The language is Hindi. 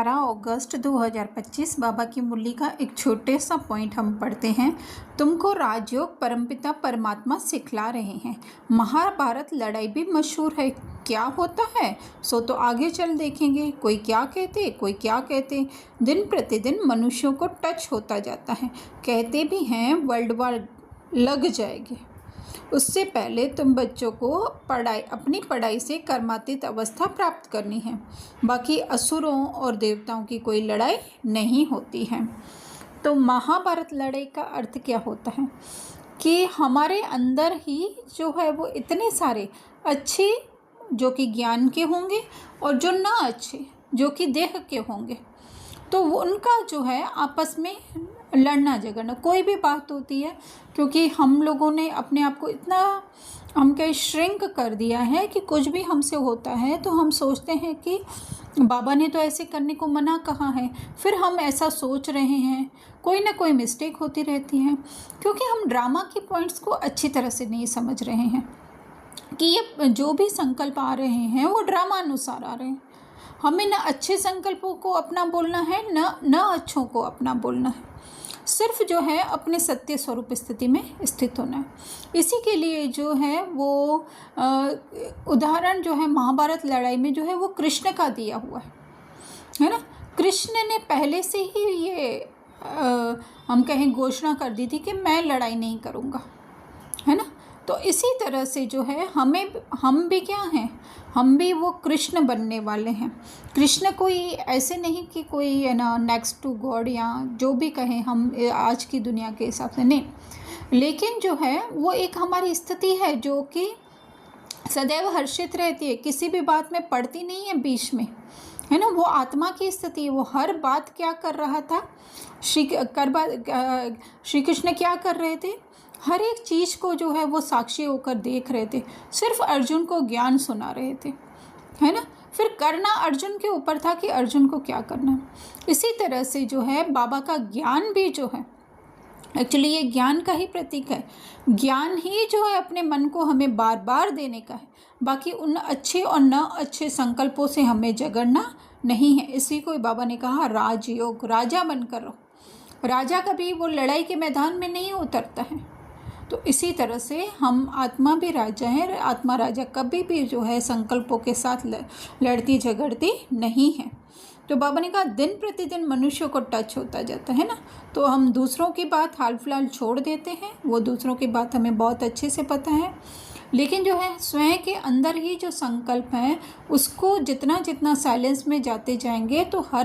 18 अगस्त 2025 बाबा की मुरली का एक छोटे सा पॉइंट हम पढ़ते हैं। तुमको राजयोग परमपिता परमात्मा सिखला रहे हैं। महाभारत लड़ाई भी मशहूर है। क्या होता है सो तो आगे चल देखेंगे। कोई क्या कहते कोई क्या कहते। दिन प्रतिदिन मनुष्यों को टच होता जाता है। कहते भी हैं वर्ल्ड वार लग जाएगी। उससे पहले तुम बच्चों को अपनी पढ़ाई से कर्मातीत अवस्था प्राप्त करनी है। बाकी असुरों और देवताओं की कोई लड़ाई नहीं होती है। तो महाभारत लड़ाई का अर्थ क्या होता है कि हमारे अंदर ही जो है वो इतने सारे अच्छे जो कि ज्ञान के होंगे और जो ना अच्छे जो कि देह के होंगे, तो वो उनका जो है आपस में लड़ना झगड़ना कोई भी बात होती है। क्योंकि हम लोगों ने अपने आप को इतना हम कहीं श्रिंक कर दिया है कि कुछ भी हमसे होता है तो हम सोचते हैं कि बाबा ने तो ऐसे करने को मना कहा है, फिर हम ऐसा सोच रहे हैं। कोई ना कोई मिस्टेक होती रहती है क्योंकि हम ड्रामा के पॉइंट्स को अच्छी तरह से नहीं समझ रहे हैं कि ये जो भी संकल्प आ रहे हैं वो ड्रामा अनुसार आ रहे हैं। हमें न अच्छे संकल्पों को अपना बोलना है न अच्छों को अपना बोलना है। सिर्फ जो है अपने सत्य स्वरूप स्थिति में स्थित होना है। इसी के लिए जो है वो उदाहरण जो है महाभारत लड़ाई में जो है वो कृष्ण का दिया हुआ है ना। कृष्ण ने पहले से ही ये हम कहें घोषणा कर दी थी कि मैं लड़ाई नहीं करूँगा, है ना। तो इसी तरह से जो है हम भी क्या हैं, हम भी वो कृष्ण बनने वाले हैं। कृष्ण कोई ऐसे नहीं कि कोई है ना नेक्स्ट टू गॉड या जो भी कहें हम आज की दुनिया के हिसाब से नहीं, लेकिन जो है वो एक हमारी स्थिति है जो कि सदैव हर्षित रहती है, किसी भी बात में पड़ती नहीं है बीच में, है ना। वो आत्मा की स्थिति है। वो हर बात क्या कर रहा था, श्री कृष्ण क्या कर रहे थे, हर एक चीज़ को जो है वो साक्षी होकर देख रहे थे। सिर्फ अर्जुन को ज्ञान सुना रहे थे, है ना। फिर करना अर्जुन के ऊपर था कि अर्जुन को क्या करना। इसी तरह से जो है बाबा का ज्ञान भी जो है एक्चुअली ये ज्ञान का ही प्रतीक है। ज्ञान ही जो है अपने मन को हमें बार बार देने का है। बाकी उन अच्छे और न अच्छे संकल्पों से हमें झगड़ना नहीं है। इसी को बाबा ने कहा राजयोग, राजा बनकर रहो। राजा कभी वो लड़ाई के मैदान में नहीं उतरता है। तो इसी तरह से हम आत्मा भी राजा है। आत्मा राजा कभी भी जो है संकल्पों के साथ लड़ती झगड़ती नहीं है। तो बाबा ने कहा दिन प्रतिदिन मनुष्यों को टच होता जाता है ना। तो हम दूसरों की बात हाल फिलहाल छोड़ देते हैं। वो दूसरों की बात हमें बहुत अच्छे से पता है, लेकिन जो है स्वयं के अंदर ही जो संकल्प है उसको जितना जितना साइलेंस में जाते जाएंगे तो हर